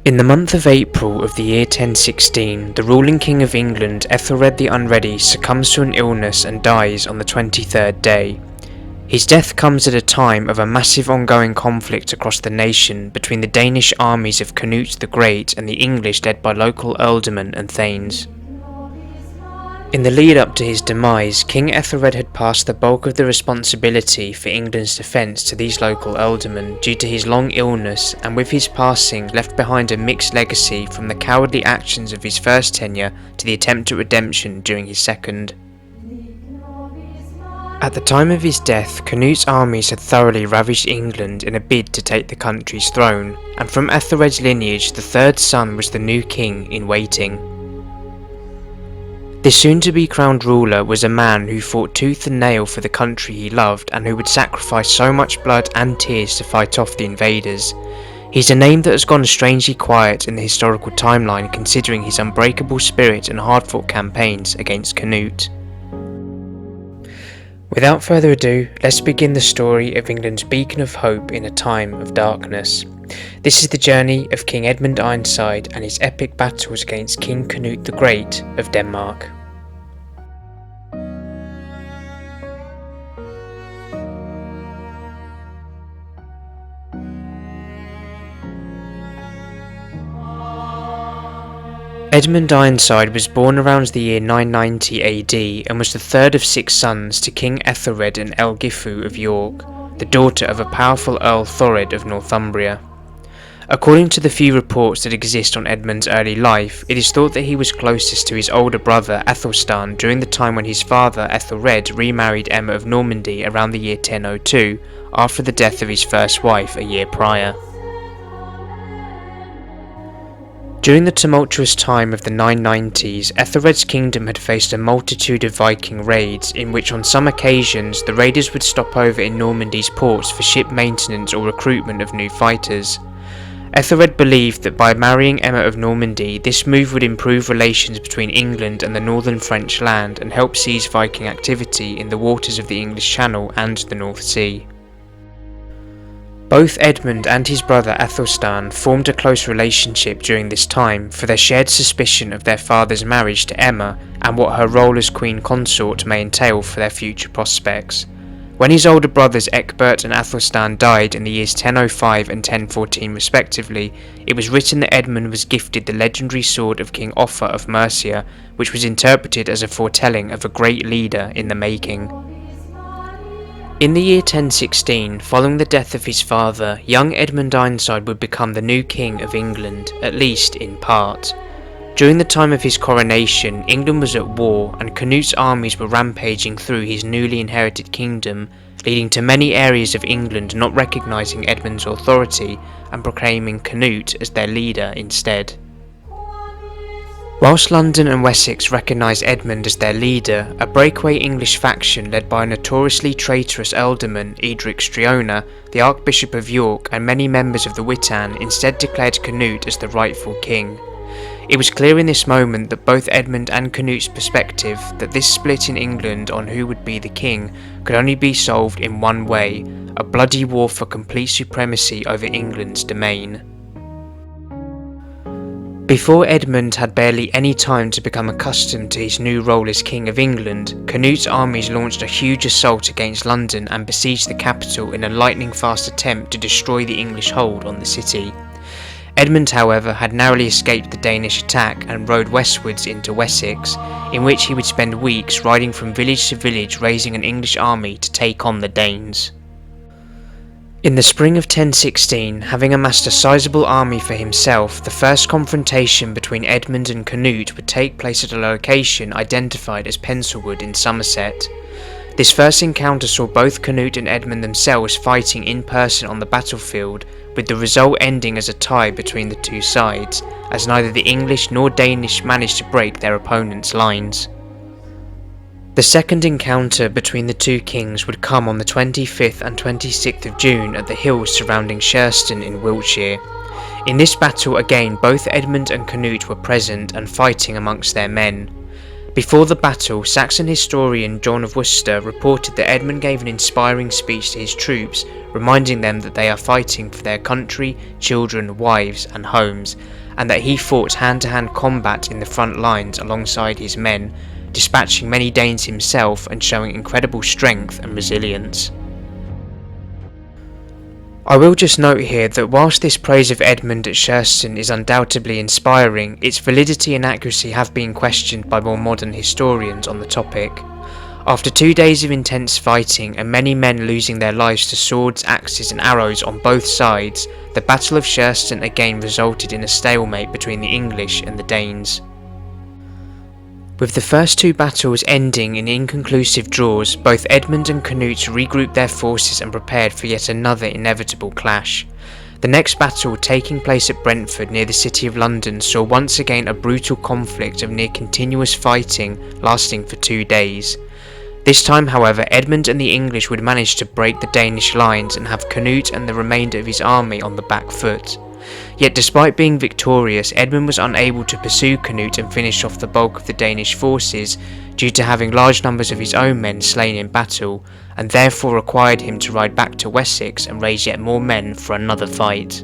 In the month of April of the year 1016, the ruling king of England, Aethelred the Unready, succumbs to an illness and dies on the 23rd day. His death comes at a time of a massive ongoing conflict across the nation between the Danish armies of Canute the Great and the English led by local ealdormen and thanes. In the lead up to his demise, King Aethelred had passed the bulk of the responsibility for England's defence to these local ealdormen due to his long illness, and with his passing left behind a mixed legacy from the cowardly actions of his first tenure to the attempt at redemption during his second. At the time of his death, Canute's armies had thoroughly ravaged England in a bid to take the country's throne, and from Aethelred's lineage the third son was the new king in waiting. This soon-to-be crowned ruler was a man who fought tooth and nail for the country he loved and who would sacrifice so much blood and tears to fight off the invaders. He's a name that has gone strangely quiet in the historical timeline considering his unbreakable spirit and hard-fought campaigns against Canute. Without further ado, let's begin the story of England's beacon of hope in a time of darkness. This is the journey of King Edmund Ironside and his epic battles against King Canute the Great of Denmark. Edmund Ironside was born around the year 990 AD and was the third of 6 sons to King Aethelred and Elgifu of York, the daughter of a powerful Earl Thored of Northumbria. According to the few reports that exist on Edmund's early life, it is thought that he was closest to his older brother Aethelstan during the time when his father Aethelred remarried Emma of Normandy around the year 1002, after the death of his first wife a year prior. During the tumultuous time of the 990s, Aethelred's kingdom had faced a multitude of Viking raids, in which on some occasions the raiders would stop over in Normandy's ports for ship maintenance or recruitment of new fighters. Aethelred believed that by marrying Emma of Normandy, this move would improve relations between England and the northern French land and help cease Viking activity in the waters of the English Channel and the North Sea. Both Edmund and his brother Aethelstan formed a close relationship during this time for their shared suspicion of their father's marriage to Emma and what her role as queen consort may entail for their future prospects. When his older brothers Ecbert and Aethelstan died in the years 1005 and 1014 respectively, it was written that Edmund was gifted the legendary sword of King Offa of Mercia, which was interpreted as a foretelling of a great leader in the making. In the year 1016, following the death of his father, young Edmund Ironside would become the new king of England, at least in part. During the time of his coronation, England was at war and Canute's armies were rampaging through his newly inherited kingdom, leading to many areas of England not recognising Edmund's authority and proclaiming Canute as their leader instead. Whilst London and Wessex recognised Edmund as their leader, a breakaway English faction led by a notoriously traitorous ealdorman, Edric Striona, the Archbishop of York, and many members of the Witan instead declared Canute as the rightful king. It was clear in this moment that both Edmund and Canute's perspective that this split in England on who would be the king could only be solved in one way, a bloody war for complete supremacy over England's domain. Before Edmund had barely any time to become accustomed to his new role as King of England, Canute's armies launched a huge assault against London and besieged the capital in a lightning-fast attempt to destroy the English hold on the city. Edmund, however, had narrowly escaped the Danish attack and rode westwards into Wessex, in which he would spend weeks riding from village to village raising an English army to take on the Danes. In the spring of 1016, having amassed a sizable army for himself, the first confrontation between Edmund and Canute would take place at a location identified as Penselwood in Somerset. This first encounter saw both Canute and Edmund themselves fighting in person on the battlefield, with the result ending as a tie between the two sides, as neither the English nor Danish managed to break their opponents' lines. The second encounter between the two kings would come on the 25th and 26th of June at the hills surrounding Shurston in Wiltshire. In this battle again both Edmund and Canute were present and fighting amongst their men. Before the battle, Saxon historian John of Worcester reported that Edmund gave an inspiring speech to his troops, reminding them that they are fighting for their country, children, wives and homes, and that he fought hand-to-hand combat in the front lines alongside his men, dispatching many Danes himself and showing incredible strength and resilience. I will just note here that whilst this praise of Edmund at Shersten is undoubtedly inspiring, its validity and accuracy have been questioned by more modern historians on the topic. After 2 days of intense fighting and many men losing their lives to swords, axes and arrows on both sides, the Battle of Shersten again resulted in a stalemate between the English and the Danes. With the first 2 battles ending in inconclusive draws, both Edmund and Canute regrouped their forces and prepared for yet another inevitable clash. The next battle, taking place at Brentford near the city of London, saw once again a brutal conflict of near continuous fighting lasting for 2 days. This time, however, Edmund and the English would manage to break the Danish lines and have Canute and the remainder of his army on the back foot. Yet despite being victorious, Edmund was unable to pursue Canute and finish off the bulk of the Danish forces due to having large numbers of his own men slain in battle, and therefore required him to ride back to Wessex and raise yet more men for another fight.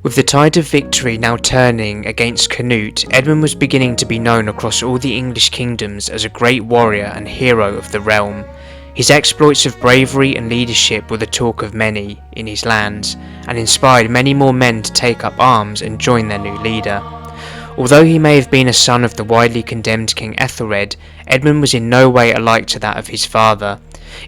With the tide of victory now turning against Canute, Edmund was beginning to be known across all the English kingdoms as a great warrior and hero of the realm. His exploits of bravery and leadership were the talk of many in his lands, and inspired many more men to take up arms and join their new leader. Although he may have been a son of the widely condemned King Aethelred, Edmund was in no way alike to that of his father.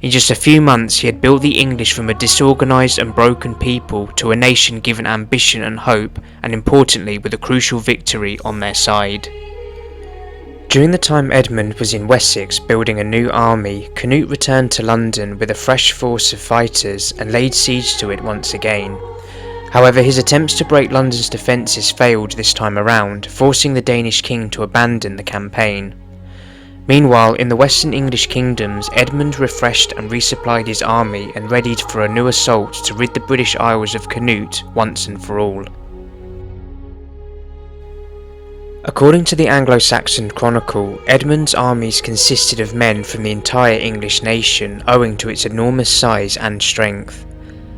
In just a few months he had built the English from a disorganised and broken people to a nation given ambition and hope, and importantly with a crucial victory on their side. During the time Edmund was in Wessex building a new army, Canute returned to London with a fresh force of fighters and laid siege to it once again. However, his attempts to break London's defences failed this time around, forcing the Danish king to abandon the campaign. Meanwhile, in the Western English kingdoms, Edmund refreshed and resupplied his army and readied for a new assault to rid the British Isles of Canute once and for all. According to the Anglo-Saxon Chronicle, Edmund's armies consisted of men from the entire English nation, owing to its enormous size and strength.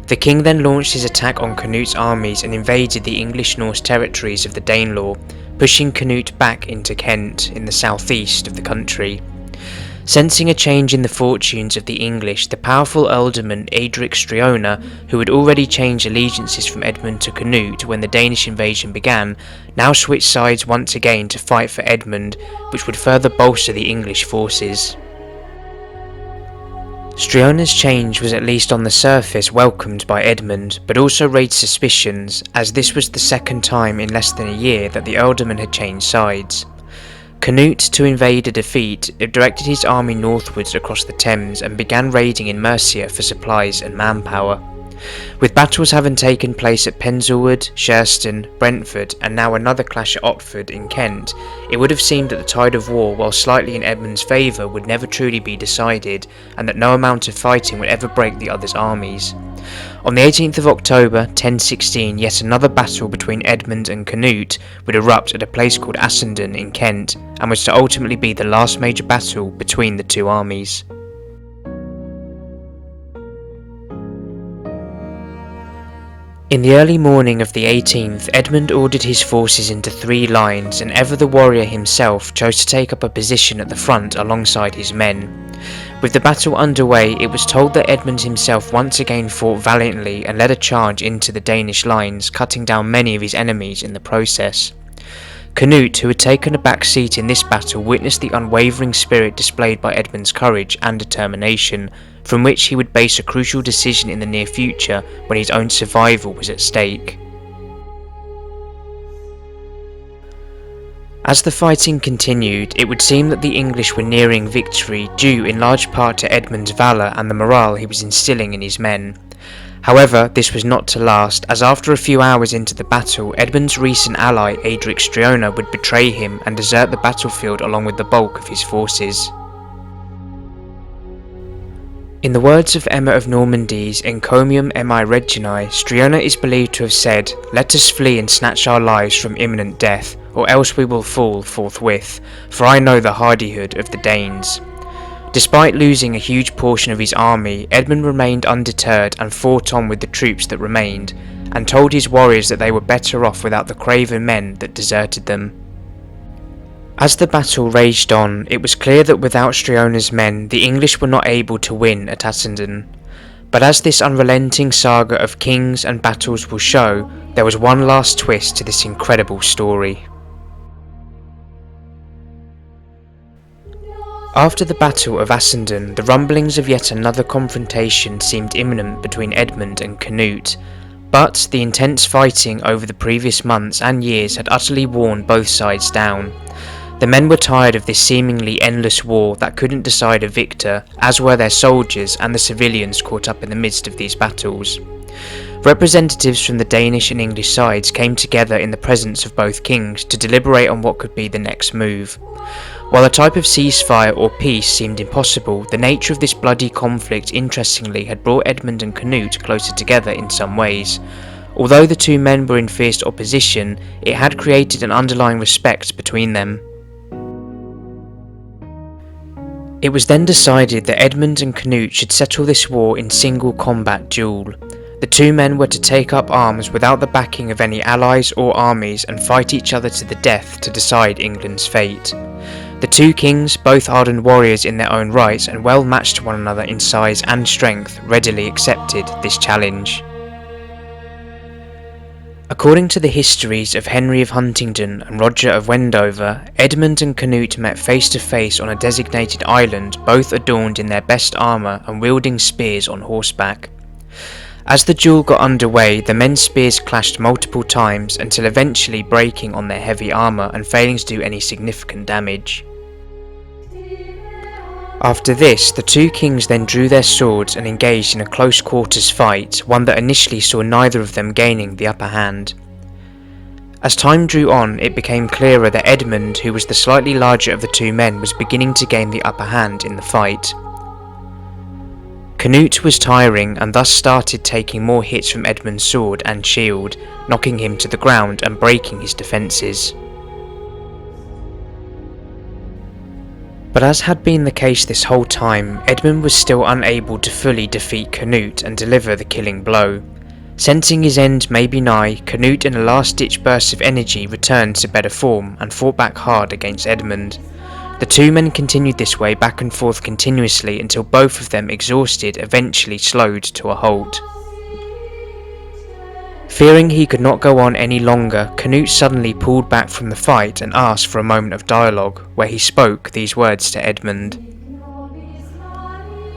The king then launched his attack on Canute's armies and invaded the English-Norse territories of the Danelaw, pushing Canute back into Kent in the southeast of the country. Sensing a change in the fortunes of the English, the powerful ealdorman Edric Striona, who had already changed allegiances from Edmund to Canute when the Danish invasion began, now switched sides once again to fight for Edmund, which would further bolster the English forces. Striona's change was at least on the surface welcomed by Edmund, but also raised suspicions, as this was the second time in less than a year that the ealdorman had changed sides. Canute, to invade a defeat, directed his army northwards across the Thames and began raiding in Mercia for supplies and manpower. With battles having taken place at Penselwood, Shersten, Brentford and now another clash at Otford in Kent, it would have seemed that the tide of war, while slightly in Edmund's favour, would never truly be decided, and that no amount of fighting would ever break the other's armies. On the 18th of October 1016, yet another battle between Edmund and Canute would erupt at a place called Assendon in Kent, and was to ultimately be the last major battle between the two armies. In the early morning of the 18th, Edmund ordered his forces into 3 lines, and ever the warrior himself chose to take up a position at the front alongside his men. With the battle underway, it was told that Edmund himself once again fought valiantly and led a charge into the Danish lines, cutting down many of his enemies in the process. Canute, who had taken a back seat in this battle, witnessed the unwavering spirit displayed by Edmund's courage and determination, from which he would base a crucial decision in the near future when his own survival was at stake. As the fighting continued, it would seem that the English were nearing victory, due in large part to Edmund's valour and the morale he was instilling in his men. However, this was not to last, as after a few hours into the battle, Edmund's recent ally Edric Striona would betray him and desert the battlefield along with the bulk of his forces. In the words of Emma of Normandy's Encomium Emmae Reginae, Striona is believed to have said, "Let us flee and snatch our lives from imminent death, or else we will fall forthwith, for I know the hardihood of the Danes." Despite losing a huge portion of his army, Edmund remained undeterred and fought on with the troops that remained, and told his warriors that they were better off without the craven men that deserted them. As the battle raged on, it was clear that without Streona's men, the English were not able to win at Assendon. But as this unrelenting saga of kings and battles will show, there was one last twist to this incredible story. After the Battle of Assendon, the rumblings of yet another confrontation seemed imminent between Edmund and Canute, but the intense fighting over the previous months and years had utterly worn both sides down. The men were tired of this seemingly endless war that couldn't decide a victor, as were their soldiers and the civilians caught up in the midst of these battles. Representatives from the Danish and English sides came together in the presence of both kings to deliberate on what could be the next move. While a type of ceasefire or peace seemed impossible, the nature of this bloody conflict interestingly had brought Edmund and Canute closer together in some ways. Although the two men were in fierce opposition, it had created an underlying respect between them. It was then decided that Edmund and Canute should settle this war in single combat duel. The two men were to take up arms without the backing of any allies or armies and fight each other to the death to decide England's fate. The two kings, both hardened warriors in their own rights and well matched to one another in size and strength, readily accepted this challenge. According to the histories of Henry of Huntingdon and Roger of Wendover, Edmund and Canute met face to face on a designated island, both adorned in their best armour and wielding spears on horseback. As the duel got underway, the men's spears clashed multiple times until eventually breaking on their heavy armour and failing to do any significant damage. After this, the two kings then drew their swords and engaged in a close quarters fight, one that initially saw neither of them gaining the upper hand. As time drew on, it became clearer that Edmund, who was the slightly larger of the two men, was beginning to gain the upper hand in the fight. Canute was tiring and thus started taking more hits from Edmund's sword and shield, knocking him to the ground and breaking his defences. But as had been the case this whole time, Edmund was still unable to fully defeat Canute and deliver the killing blow. Sensing his end may be nigh, Canute in a last-ditch burst of energy returned to better form and fought back hard against Edmund. The two men continued this way back and forth continuously until both of them, exhausted, eventually slowed to a halt. Fearing he could not go on any longer, Canute suddenly pulled back from the fight and asked for a moment of dialogue, where he spoke these words to Edmund.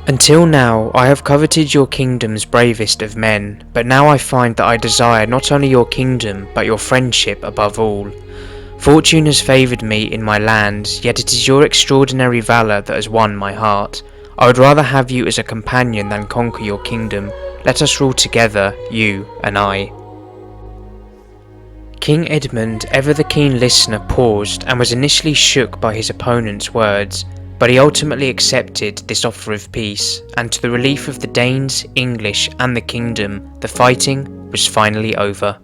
"Until now I have coveted your kingdom's bravest of men, but now I find that I desire not only your kingdom, but your friendship above all. Fortune has favoured me in my lands, yet it is your extraordinary valour that has won my heart. I would rather have you as a companion than conquer your kingdom. Let us rule together, you and I." King Edmund, ever the keen listener, paused and was initially shook by his opponent's words, but he ultimately accepted this offer of peace, and to the relief of the Danes, English and the kingdom, the fighting was finally over.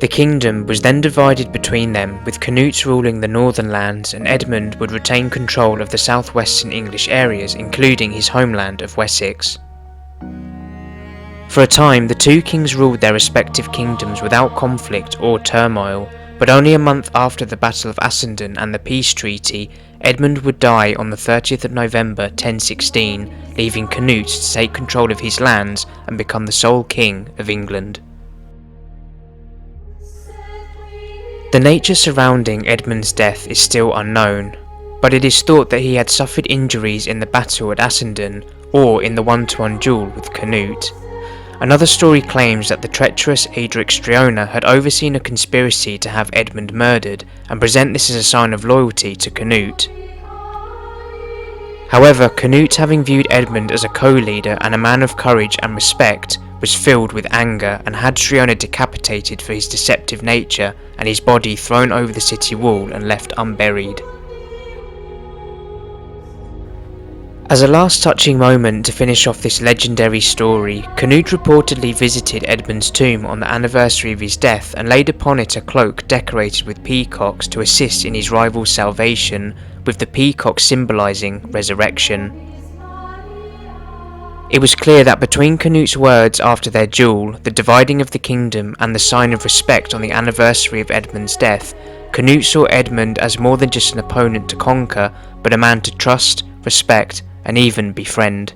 The kingdom was then divided between them, with Canute ruling the northern lands and Edmund would retain control of the southwestern English areas, including his homeland of Wessex. For a time, the two kings ruled their respective kingdoms without conflict or turmoil, but only a month after the Battle of Assendon and the peace treaty, Edmund would die on the 30th of November 1016, leaving Canute to take control of his lands and become the sole king of England. The nature surrounding Edmund's death is still unknown, but it is thought that he had suffered injuries in the battle at Assendon or in the one-to-one duel with Canute. Another story claims that the treacherous Aedric Streona had overseen a conspiracy to have Edmund murdered and present this as a sign of loyalty to Canute. However, Canute, having viewed Edmund as a co-leader and a man of courage and respect, was filled with anger and had Streona decapitated for his deceptive nature and his body thrown over the city wall and left unburied. As a last touching moment to finish off this legendary story, Canute reportedly visited Edmund's tomb on the anniversary of his death and laid upon it a cloak decorated with peacocks to assist in his rival's salvation, with the peacocks symbolising resurrection. It was clear that between Canute's words after their duel, the dividing of the kingdom and the sign of respect on the anniversary of Edmund's death, Canute saw Edmund as more than just an opponent to conquer, but a man to trust, respect, and even befriend.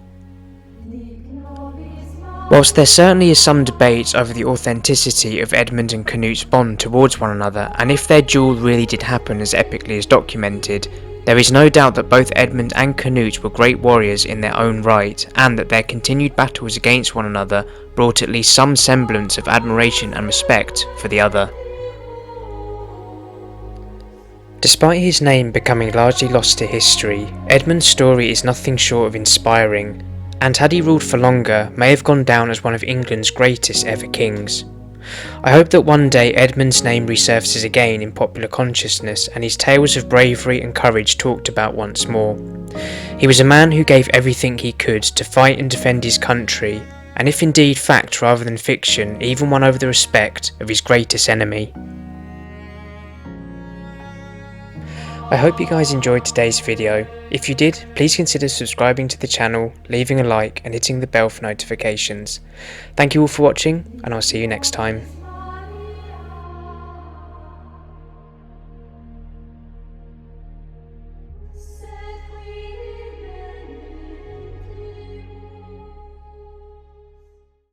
Whilst there certainly is some debate over the authenticity of Edmund and Canute's bond towards one another, and if their duel really did happen as epically as documented, there is no doubt that both Edmund and Canute were great warriors in their own right, and that their continued battles against one another brought at least some semblance of admiration and respect for the other. Despite his name becoming largely lost to history, Edmund's story is nothing short of inspiring, and had he ruled for longer, may have gone down as one of England's greatest ever kings. I hope that one day Edmund's name resurfaces again in popular consciousness and his tales of bravery and courage talked about once more. He was a man who gave everything he could to fight and defend his country, and if indeed fact rather than fiction, even won over the respect of his greatest enemy. I hope you guys enjoyed today's video. If you did, please consider subscribing to the channel, leaving a like and hitting the bell for notifications. Thank you all for watching, and I'll see you next time.